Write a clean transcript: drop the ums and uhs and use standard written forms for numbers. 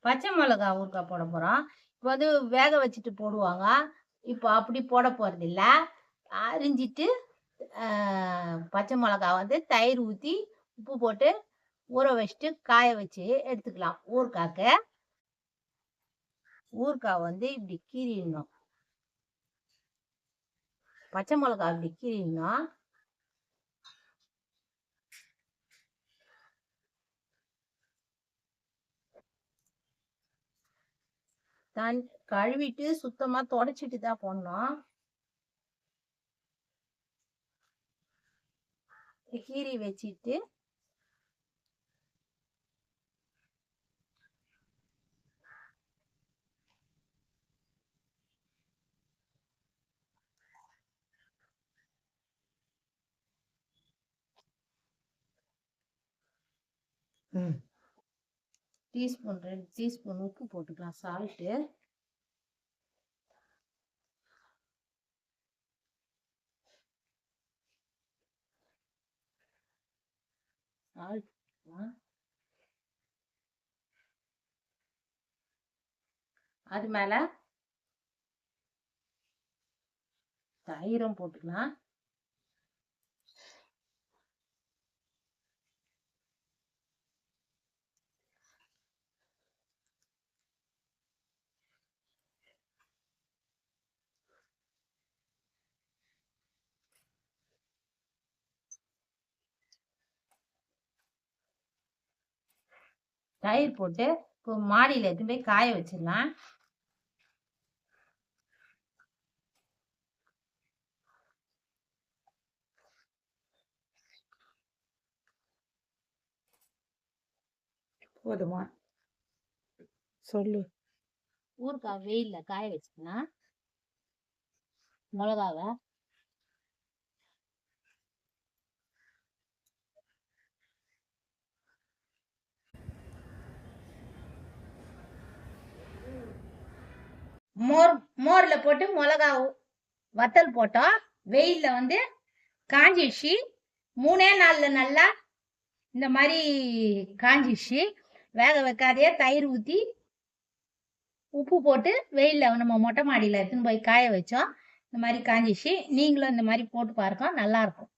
பச்சை மிளகா ஊறுகாய் போட போறோம். இப்ப வந்து வேக வச்சுட்டு போடுவாங்க. இப்போ அப்படி போட போறதில்ல. அரிஞ்சிட்டு அ பச்சை மிளகா வந்து தயிர் ஊத்தி, உப்பு போட்டு ஊற வச்சுட்டு காய வச்சு எடுத்துக்கலாம். ஊறுகாய்க்கு. ஊறுகாய் வந்து இப்படி கீறிடணும். பச்சை மிளகா இப்படி கீறிடணும். கழுவிட்டு சுத்தமா தொடச்சிட்டு தான் போடணும். கீறி வச்சிட்டு டீஸ்பூன் 2 டீஸ்பூன் உப்பு போட்டுக்கலாம். சால்ட்டு அது மேல தயிரும் போட்டுக்கலாம். தயிர் போட்டு இப்போ மாடியில் எடுத்துன்னு போய் காய வச்சிடலாம். போதுமா? சொல்லு. ஊறுகாய் வெயில்ல காய வச்சுக்கலாம். மிளகாவை மோர்ல போட்டு மிளகா வத்தல் போட்டோம். வெயில்ல வந்து காஞ்சிடுச்சு. 3 நாள்ல நல்லா இந்த மாதிரி காஞ்சிடுச்சு. வேக வைக்காதே தயிர் ஊற்றி உப்பு போட்டு வெயில்ல நம்ம மொட்டை மாடியில் எடுத்துன்னு போய் காய வச்சோம். இந்த மாதிரி காஞ்சிடுச்சு. நீங்களும் இந்த மாதிரி போட்டு பாருங்க, நல்லா இருக்கும்.